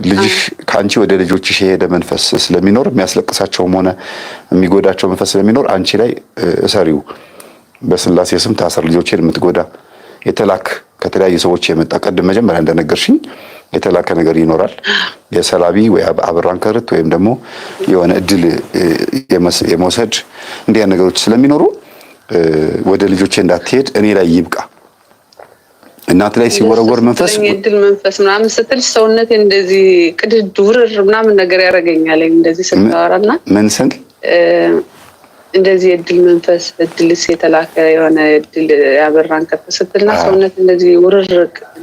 B: ልጅሽ ካንቺ ወደ ልጆችሽ የሄደ መንፈስ ስለሚኖር የሚያስለቅሳቸውም ሆነ የሚጎዳቸው መንፈስ ስለሚኖር አንቺ ላይ እሰሪው። በስላሴ ስም ታሰር ልጆችን የምትጎዳ የተላክ ከተለያዩ ሰዎች የመጣ ቀድም መጀመሪያ እንደነገርሽኝ የተላከ ነገር ይኖራል። የሰላቢ ወይ አብራን ከርት ወይም ደግሞ የሆነ እድል የመውሰድ እንዲያ ነገሮች ስለሚኖሩ ወደ ልጆቼ እንዳትሄድ እኔ ላይ ይብቃ። እናት ላይ ሲወረወር መንፈስ
A: እድል መንፈስ ምናምን ስትል ሰውነቴ እንደዚህ ቅድድ ውርር ምናምን ነገር ያደርገኛል። እንደዚህ ስታወራና
B: ምን ስል
A: እንደዚህ እድል መንፈስ እድልስ የተላከ የሆነ እድል ያበራን ስትልና ሰውነት እንደዚህ ውርር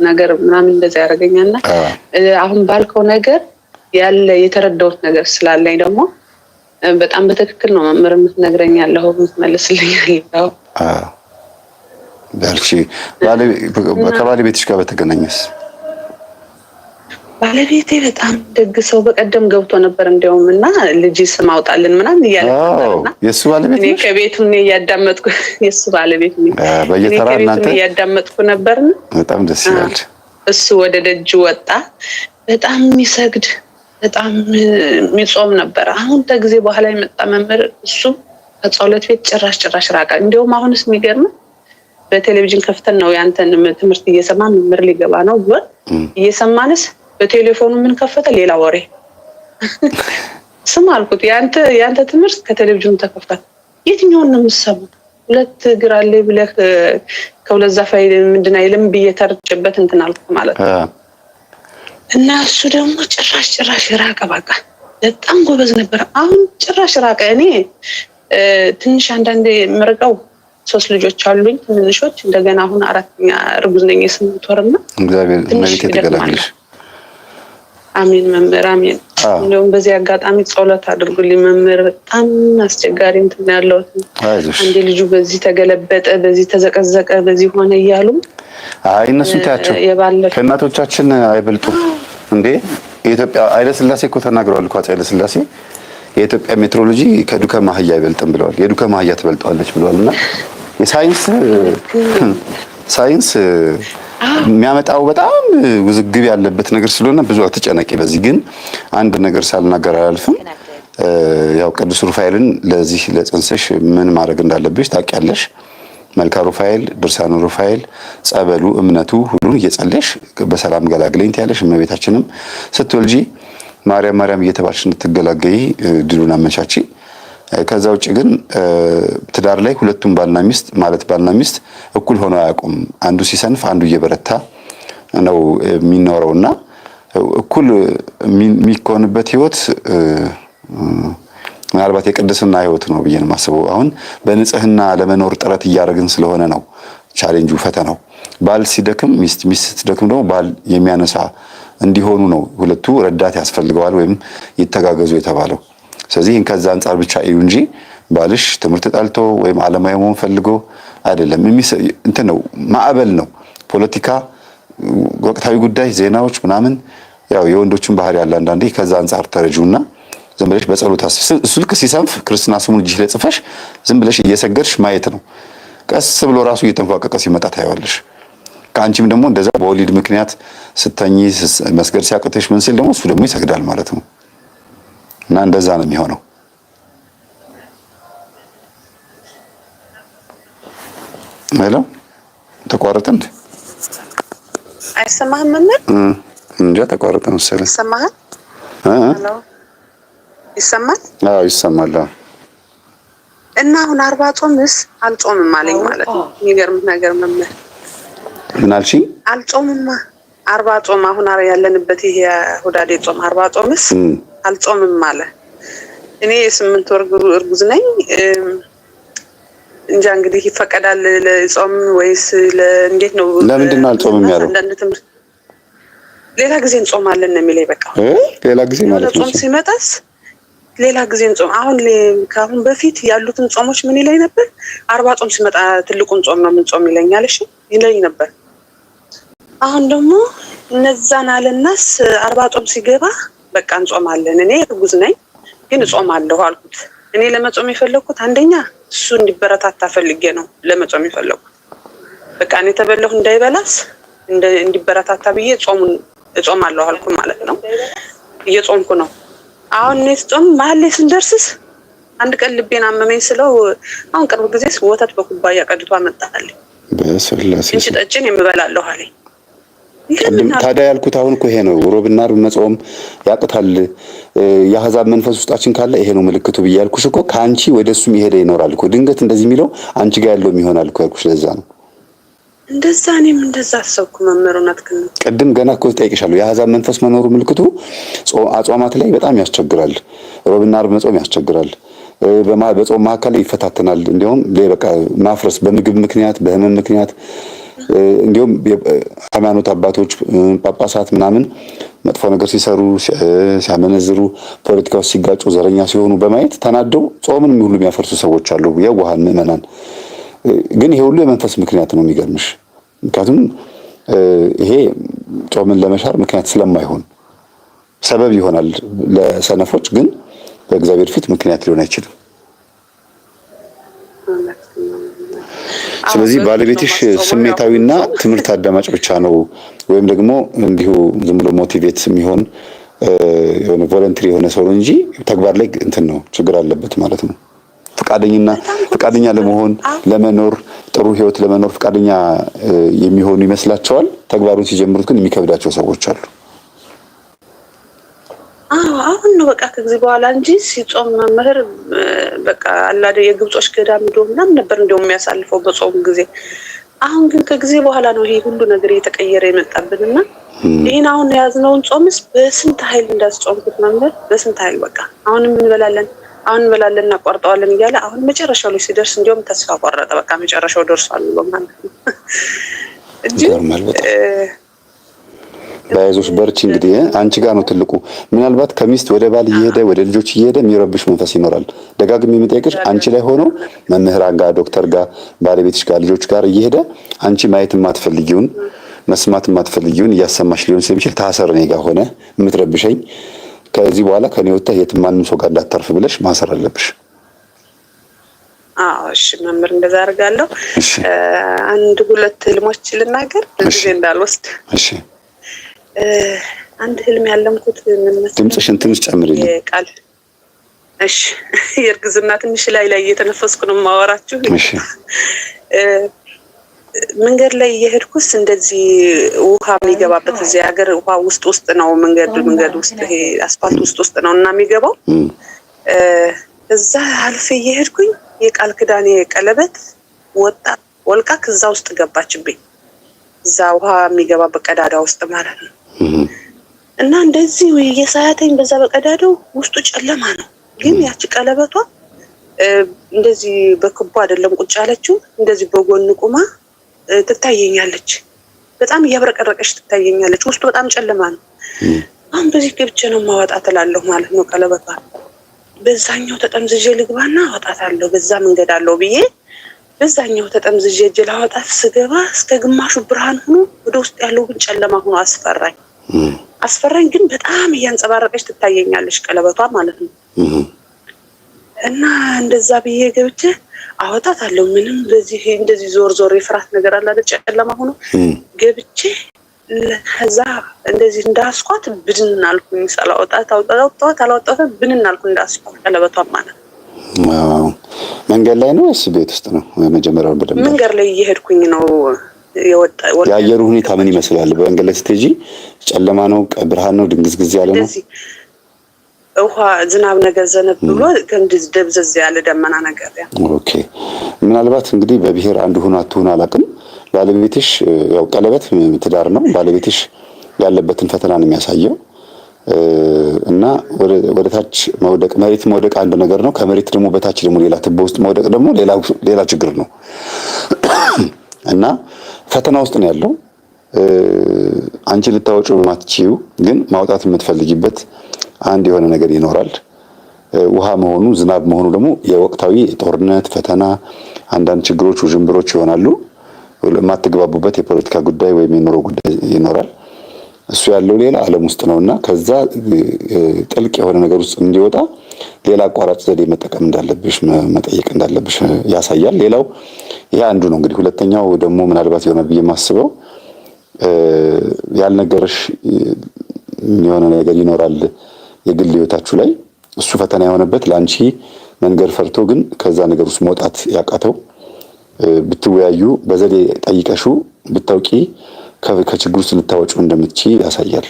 A: ነገር ምናምን እንደዚህ ያደርገኛልና አሁን ባልከው ነገር ያለ የተረዳሁት ነገር ስላለኝ ደግሞ በጣም በትክክል ነው መምህር የምትነግረኝ ያለው የምትመልስልኝ ያለው።
B: ባልሺ ከባለቤትሽ ጋር በተገናኘስ?
A: ባለቤቴ በጣም ደግ ሰው በቀደም ገብቶ ነበር እንደውም እና ልጅ ስም አውጣልን ምናምን እያለ ነበርና
B: የሱ ባለቤት
A: ነው። ከቤቱ ነው ያዳመጥኩ የሱ ባለቤት ነው።
B: በየተራ እናንተ
A: ያዳመጥኩ ነበርና
B: በጣም ደስ ይላል።
A: እሱ ወደ ደጅ ወጣ። በጣም የሚሰግድ በጣም የሚጾም ነበር። አሁን ከጊዜ በኋላ የመጣ መምህር እሱ ከጸሎት ቤት ጭራሽ ራቀ። እንደውም አሁንስ የሚገርም በቴሌቪዥን ከፍተን ነው ያንተን ትምህርት እየሰማን መምህር ሊገባ ነው ብሎ እየሰማንስ በቴሌፎኑ ምን ከፈተ ሌላ ወሬ ስም አልኩት። ያንተ ትምህርት ከቴሌቪዥኑ ተከፍቷል። የትኛውን ነው የምትሰማው? ሁለት እግር አለ ብለህ ከሁለት ዛፍ ምንድን አይልም ብዬ ተርጬበት እንትን አልኩት ማለት ነው። እና እሱ ደግሞ ጭራሽ ራቀ። በቃ በጣም ጎበዝ ነበር። አሁን ጭራሽ ራቀ። እኔ ትንሽ አንዳንዴ ምርቀው 3 ልጆች አሉኝ ትንንሾች። እንደገና አሁን 4ኛ እርጉዝ ነኝ የ8 ወርና
B: እግዚአብሔር ነብይ ተገላግልሽ።
A: አሜን መምህር አሜን። እንደውም በዚህ አጋጣሚ ጸሎት አድርጉልኝ መምህር። በጣም አስቸጋሪ እንትን ያለው አንዴ ልጁ በዚህ ተገለበጠ፣ በዚህ ተዘቀዘቀ፣ በዚህ ሆነ እያሉ
B: እነሱን ታያቸው ከእናቶቻችን አይበልጡም እንዴ? የኢትዮጵያ ኃይለ ሥላሴ እኮ ተናግረዋል እኮ ኃይለ ሥላሴ የኢትዮጵያ ሜትሮሎጂ ከዱከም አህያ አይበልጥም ብለዋል። የዱከም አህያ ትበልጣለች ብለዋልና ሳይንስ የሚያመጣው በጣም ውዝግብ ያለበት ነገር ስለሆነ ብዙ አትጨነቂ። በዚህ ግን አንድ ነገር ሳልናገር አላልፍም። ያው ቅዱስ ሩፋኤልን ለዚህ ለጽንስሽ ምን ማድረግ እንዳለብሽ ታውቂያለሽ። መልካ ሩፋኤል፣ ድርሳኑ ሩፋኤል፣ ጸበሉ፣ እምነቱ ሁሉን እየጸለሽ በሰላም ገላግለኝ ትያለሽ። እመቤታችንም ስትወልጂ ማርያም እየተባልሽ እንድትገላገይ ድሉን አመቻቺ። ከዛ ውጭ ግን ትዳር ላይ ሁለቱም ባልና ሚስት እኩል ሆነው አያውቁም። አንዱ ሲሰንፍ አንዱ እየበረታ ነው የሚኖረውና እኩል የሚኮንበት ህይወት ምናልባት የቅድስና ህይወት ነው ብዬ ነው የማስበው። አሁን በንጽህና ለመኖር ጥረት እያደረግን ስለሆነ ነው ቻሌንጁ፣ ፈተናው። ባል ሲደክም ሚስት ስትደክም ደግሞ ባል የሚያነሳ እንዲሆኑ ነው። ሁለቱ ረዳት ያስፈልገዋል ወይም ይተጋገዙ የተባለው። ስለዚህ ከዛ አንጻር ብቻ እዩ እንጂ ባልሽ ትምህርት ጠልቶ ወይም ዓለማዊ መሆን ፈልጎ አይደለም። እንትን ነው፣ ማዕበል ነው። ፖለቲካ፣ ወቅታዊ ጉዳይ፣ ዜናዎች ምናምን ያው የወንዶችን ባህሪ ያለ አንዳንዴ ከዛ አንጻር ተረጁና ዝም ብለሽ በጸሎት እሱ ልክ ሲሰንፍ ክርስትና ስሙን እጅሽ ላይ ጽፈሽ ዝም ብለሽ እየሰገድሽ ማየት ነው። ቀስ ብሎ ራሱ እየተንፏቀቀ ሲመጣ ታይዋለሽ። ከአንቺም ደግሞ እንደዛ በወሊድ ምክንያት ስተኝ መስገድ ሲያቅትሽ ምን ሲል ደግሞ እሱ ደግሞ ይሰግዳል ማለት ነው። እና እንደዛ ነው የሚሆነው። ሄሎ ተቋረጠ እንዴ?
A: አይሰማህም? ምን
B: እንጃ ተቋረጠ መሰለኝ።
A: ይሰማሃል? ሄሎ ይሰማል?
B: አዎ ይሰማል።
A: እና አሁን 40 ጾምስ አልጾምም አለኝ ማለት ነው። የሚገርም ነገር መምህር
B: ምን አልሽኝ?
A: አልጾምም 40 ጾም አሁን ያለንበት ይሄ ሁዳዴ ጾም 40 ጾምስ አልጾምም አለ። እኔ የ8 ወር እርጉዝ ነኝ። እንጃ እንግዲህ ይፈቀዳል ለጾም ወይስ እንዴት ነው?
B: ለምንድን ነው አልጾምም ያለው?
A: ሌላ ጊዜ እንጾማለን ነው የሚለኝ። በቃ
B: ሌላ ጊዜ ማለት ነው።
A: ጾም ሲመጣስ ሌላ ጊዜ እንጾም። አሁን ከአሁን በፊት ያሉትን ጾሞች ምን ይለኝ ነበር? 40 ጾም ሲመጣ ትልቁን ጾም ነው የምንጾም ይለኛል። እሺ ይለኝ ነበር። አሁን ደግሞ እነዛን አለናስ 40 ጾም ሲገባ በቃ እንጾማለን። እኔ እርጉዝ ነኝ ግን እጾማለሁ አልኩት። እኔ ለመጾም የፈለኩት አንደኛ እሱ እንዲበረታታ ፈልጌ ነው ለመጾም የፈለኩት። በቃ እኔ ተበላሁ እንዳይበላስ እንዲበረታታ ብዬ ጾሙን እጾማለሁ አልኩ ማለት ነው። እየጾምኩ ነው። አሁን እኔ ጾም መሀል ላይ ስንደርስስ አንድ ቀን ልቤን አመመኝ ስለው አሁን ቅርብ ጊዜ ወተት በኩባያ ቀድቶ አመጣልኝ።
B: በስላሴ
A: እንጂ ጠጭን የምበላለሁ አለኝ።
B: ታዲያ ያልኩት አሁን እኮ ይሄ ነው። ሮብና ዓርብ መጾም ያቅታል፣ የአሕዛብ መንፈስ ውስጣችን ካለ ይሄ ነው ምልክቱ ብዬ ያልኩሽ እኮ። ከአንቺ ወደሱም ይሄደ ይኖራል እኮ ድንገት እንደዚህ የሚለው አንቺ ጋር ያለው ይሆናል እኮ ያልኩሽ። ለዛ ነው
A: እንደዛ እኔም እንደዛ አሰብኩ። መምህሩነት ግን
B: ቅድም ገና እኮ ጠይቅሻለሁ። የአሕዛብ መንፈስ መኖሩ ምልክቱ አጽዋማት ላይ በጣም ያስቸግራል። ሮብና ዓርብ መጾም ያስቸግራል። በጾም መካከል ይፈታተናል። እንዲያውም በቃ ማፍረስ በምግብ ምክንያት በህመም ምክንያት እንዲሁም ሃይማኖት አባቶች ጳጳሳት ምናምን መጥፎ ነገር ሲሰሩ ሲያመነዝሩ ፖለቲካ ውስጥ ሲጋጩ ዘረኛ ሲሆኑ በማየት ተናደው ጾምን ሁሉ የሚያፈርሱ ሰዎች አሉ። የዋሃን ምዕመናን ግን ይሄ ሁሉ የመንፈስ ምክንያት ነው። የሚገርምሽ ምክንያቱም ይሄ ጾምን ለመሻር ምክንያት ስለማይሆን ሰበብ ይሆናል ለሰነፎች፣ ግን በእግዚአብሔር ፊት ምክንያት ሊሆን አይችልም። ስለዚህ ባለቤትሽ ስሜታዊና ትምህርት አዳማጭ ብቻ ነው ወይም ደግሞ እንዲሁ ዝም ብሎ ሞቲቬት የሚሆን የሆነ ቮለንተሪ የሆነ ሰው ነው እንጂ ተግባር ላይ እንትን ነው ችግር አለበት ማለት ነው። ፈቃደኛ ለመሆን ለመኖር ጥሩ ህይወት ለመኖር ፈቃደኛ የሚሆኑ ይመስላቸዋል። ተግባሩን ሲጀምሩት ግን የሚከብዳቸው ሰዎች አሉ።
A: አሁን ነው በቃ ከዚህ በኋላ እንጂ ሲጾም መምህር በቃ አላደ የግብጾች ገዳም ሄዶ ምናምን ነበር እንደውም የሚያሳልፈው በጾም ጊዜ። አሁን ግን ከጊዜ በኋላ ነው ይሄ ሁሉ ነገር እየተቀየረ የመጣብንና ይሄን አሁን የያዝነውን ጾምስ በስንት ኃይል እንዳስጾምኩት መምህር በስንት ኃይል በቃ አሁንም እንበላለን እናቋርጠዋለን እያለ አሁን መጨረሻው ላይ ሲደርስ እንደውም ተስፋ ቆረጠ። በቃ መጨረሻው ደርሷል ብሎ ማለት ነው እንጂ
B: ባይዞሽ በርቺ። እንግዲህ አንቺ ጋር ነው ትልቁ። ምናልባት ከሚስት ወደ ባል እየሄደ ወደ ልጆች እየሄደ የሚረብሽ መንፈስ ይኖራል። ደጋግሜ የምጠይቅሽ አንቺ ላይ ሆኖ መምህራን ጋር፣ ዶክተር ጋር፣ ባለቤትሽ ጋር፣ ልጆች ጋር እየሄደ አንቺ ማየት የማትፈልጊውን መስማት የማትፈልጊውን እያሰማሽ ሊሆን ስለሚችል ታሰር እኔ ጋር ሆነ የምትረብሸኝ ከዚህ በኋላ ከኔ ወጥተህ የትም ማንም ሰው ጋር እንዳታርፍ ብለሽ ማሰር አለብሽ።
A: እሺ መምህር እንደዛ አደርጋለሁ። አንድ ሁለት ህልሞች ልናገር ጊዜ እንዳልወስድ።
B: እሺ
A: አንድ ህልም ያለምኩት ምን መሰለኝ?
B: ድምፅሽን ትንሽ ጨምሪልኝ።
A: ቃል እሺ የእርግዝና ትንሽ ላይ እየተነፈስኩ ነው የማወራችሁ።
B: እሺ
A: መንገድ ላይ እየሄድኩስ እንደዚህ ውሃ የሚገባበት እዚህ ሀገር ውሃ ውስጥ ነው መንገድ ውስጥ ይሄ አስፋልት ውስጥ ነው እና የሚገባው እዛ አልፌ እየሄድኩኝ የቃል ኪዳኔ ቀለበት ወልቃ ከዛ ውስጥ ገባችብኝ። እዛ ውሃ የሚገባበት ቀዳዳ ውስጥ ማለት ነው። እና እንደዚህ የሳያተኝ በዛ በቀዳዳው ውስጡ ጨለማ ነው። ግን ያቺ ቀለበቷ እንደዚህ በክቡ አይደለም ቁጭ ያለችው፣ እንደዚህ በጎን ቁማ ትታየኛለች። በጣም እያብረቀረቀች ትታየኛለች። ውስጡ በጣም ጨለማ ነው። አሁን በዚህ ገብቼ ነው ማወጣት እላለሁ ማለት ነው። ቀለበቷ በዛኛው ተጠምዝዤ ልግባና አወጣታለሁ፣ በዛ መንገድ አለው ብዬ በዛኛው ተጠምዝዤ እጄ ላወጣት ስገባ እስከ ግማሹ ብርሃን ሆኖ ወደ ውስጥ ያለው ግን ጨለማ ሆኖ አስፈራኝ። ግን በጣም እያንጸባረቀች ትታየኛለች ቀለበቷ ማለት ነው። እና እንደዛ ብዬ ገብቼ አወጣታለሁ። ምንም በዚህ እንደዚህ ዞር የፍራት ነገር አለ አይደል? ጨለማ ሆኖ ገብቼ ከዛ እንደዚህ እንዳስኳት ብድን አልኩኝ። ሳላወጣት አላወጣት ብንን አልኩ እንዳስኳት ቀለበቷ ማለት ነው።
B: መንገድ ላይ ነው ወይስ ቤት ውስጥ ነው? መጀመሪያው በደንብ
A: መንገድ ላይ እየሄድኩኝ ነው የወጣው።
B: የአየሩ ሁኔታ ምን ይመስላል? በመንገድ ላይ ስትሄጂ ጨለማ ነው፣ ብርሃን ነው፣ ድንግዝግዝ ያለ ነው?
A: ውሃ ዝናብ ነገር ዘነብ ብሎ ገንድዝ ደብዘዝ ያለ ደመና ነገር ያ።
B: ኦኬ። ምናልባት እንግዲህ በብሔር አንድ ሆኖ አትሆን አላውቅም። ባለቤትሽ ያው ቀለበት ትዳር ነው። ባለቤትሽ ያለበትን ፈተና ነው የሚያሳየው እና ወደ ታች መውደቅ፣ መሬት መውደቅ አንድ ነገር ነው። ከመሬት ደግሞ በታች ደግሞ ሌላ ትቦ ውስጥ መውደቅ ደግሞ ሌላ ችግር ነው እና ፈተና ውስጥ ነው ያለው። አንቺ ልታወጪው ማትችይው ግን ማውጣት የምትፈልጊበት አንድ የሆነ ነገር ይኖራል። ውሃ መሆኑ ዝናብ መሆኑ ደግሞ የወቅታዊ ጦርነት ፈተና፣ አንዳንድ ችግሮች ውዥንብሮች ይሆናሉ። የማትግባቡበት የፖለቲካ ጉዳይ ወይም የኑሮ ጉዳይ ይኖራል። እሱ ያለው ሌላ ዓለም ውስጥ ነውና ከዛ ጥልቅ የሆነ ነገር ውስጥ እንዲወጣ ሌላ አቋራጭ ዘዴ መጠቀም እንዳለብሽ መጠየቅ እንዳለብሽ ያሳያል። ሌላው ይሄ አንዱ ነው። እንግዲህ ሁለተኛው ደግሞ ምናልባት የሆነ ብዬ የማስበው ያልነገርሽ የሆነ ነገር ይኖራል የግል ህይወታችሁ ላይ። እሱ ፈተና የሆነበት ለአንቺ መንገድ ፈርቶ ግን ከዛ ነገር ውስጥ መውጣት ያቃተው ብትወያዩ በዘዴ ጠይቀሽው ብታውቂ ከችግሩ ውስጥ ልታወጪው እንደምትችይ ያሳያል።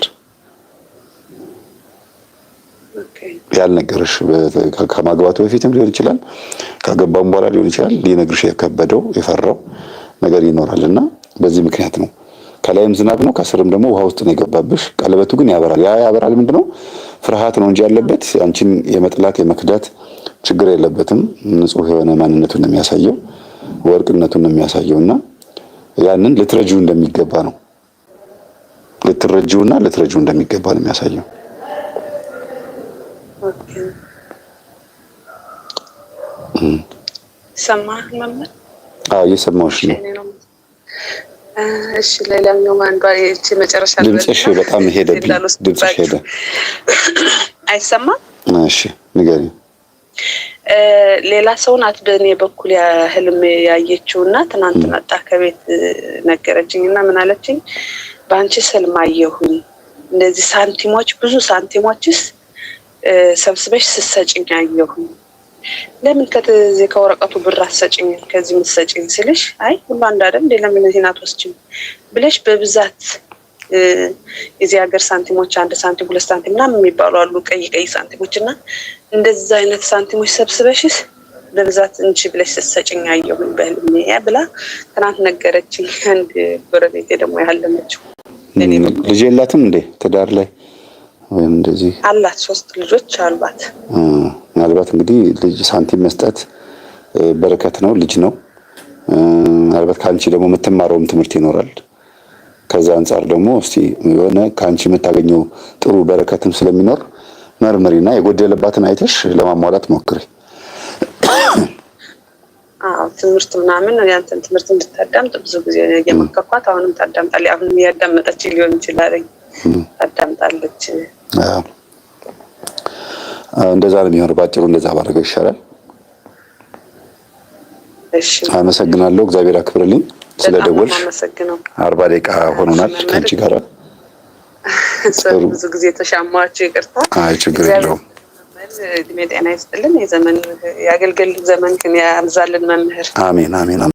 B: ያልነገርሽ ከማግባቱ በፊትም ሊሆን ይችላል፣ ካገባም በኋላ ሊሆን ይችላል። ሊነግርሽ የከበደው የፈራው ነገር ይኖራልና በዚህ ምክንያት ነው። ከላይም ዝናብ ነው፣ ከስርም ደግሞ ውሃ ውስጥ ነው የገባብሽ። ቀለበቱ ግን ያበራል። ያበራል ምንድነው? ፍርሃት ነው እንጂ ያለበት አንቺን የመጥላት የመክዳት ችግር የለበትም። ንጹህ የሆነ ማንነቱን ነው የሚያሳየው፣ ወርቅነቱን ነው የሚያሳየውና ያንን ልትረጂው እንደሚገባ ነው። ልትረጂውና ልትረጂው እንደሚገባ ነው የሚያሳየው።
A: ሰማህ መምህር?
B: አዎ እየሰማሁሽ ነው።
A: እሺ ሌላኛው አንዷ እቺ መጨረሻ
B: ድምጽሽ በጣም ሄደብኝ። ድምጽሽ ሄደ።
A: አይሰማም?
B: እሺ ንገሪኝ።
A: ሌላ ሰው ናት በእኔ በኩል ህልም ያየችውና ትናንት መጣ ከቤት ነገረችኝና ምን አለችኝ? በአንቺ ህልም አየሁኝ እንደዚህ ሳንቲሞች ብዙ ሳንቲሞችስ ሰብስበሽ ስትሰጪኝ አየሁኝ። ለምን ከዚህ ከወረቀቱ ብር አትሰጪኝ ከዚህ የምትሰጪኝ ስልሽ አይ ሁሉ አንድ አይደል ለምን እዚህ አትወስጂም ብለሽ በብዛት የዚህ ሀገር ሳንቲሞች 1 ሳንቲም 2 ሳንቲም ምናምን የሚባሉ አሉ ቀይ ሳንቲሞችና እንደዛ አይነት ሳንቲሞች ሰብስበሽስ በብዛት እንጂ ብለሽ ስትሰጪኝ አየሁኝ በህልሜ ብላ ትናንት ነገረችኝ። አንድ ጎረቤቴ ደግሞ ያለመችው
B: ልጅ የላትም እንዴ ትዳር ላይ ወይም እንደዚህ
A: አላት? 3 ልጆች አሏት።
B: ምናልባት እንግዲህ ልጅ ሳንቲም መስጠት በረከት ነው፣ ልጅ ነው። ምናልባት ከአንቺ ደግሞ የምትማረውም ትምህርት ይኖራል። ከዛ አንፃር ደግሞ እስቲ የሆነ ከአንቺ የምታገኘው ጥሩ በረከትም ስለሚኖር መርምሪና የጎደለባትን አይተሽ ለማሟላት ሞክሪ።
A: ትምህርት ምናምን ያንተን ትምህርት እንድታዳምጥ ብዙ ጊዜ የመከርኳት አሁንም ታዳምጣለች። አሁንም ያዳመጠች ሊሆን ይችላል ታዳምጣለች።
B: እንደዛ ነው የሚሆነው። ባጭሩ እንደዛ ባደረገው ይሻላል።
A: እሺ
B: አመሰግናለሁ። እግዚአብሔር አክብርልኝ ስለደወልሽ። 40 ደቂቃ ሆኖናል ከአንቺ ጋር።
A: ብዙ ጊዜ ተሻማችሁ ይቅርታ።
B: አይ ችግር የለውም።
A: እድሜ ጤና ይስጥልን። የዘመን ያገልግል ዘመን ግን ያብዛልን መምህር።
B: አሜን አሜን።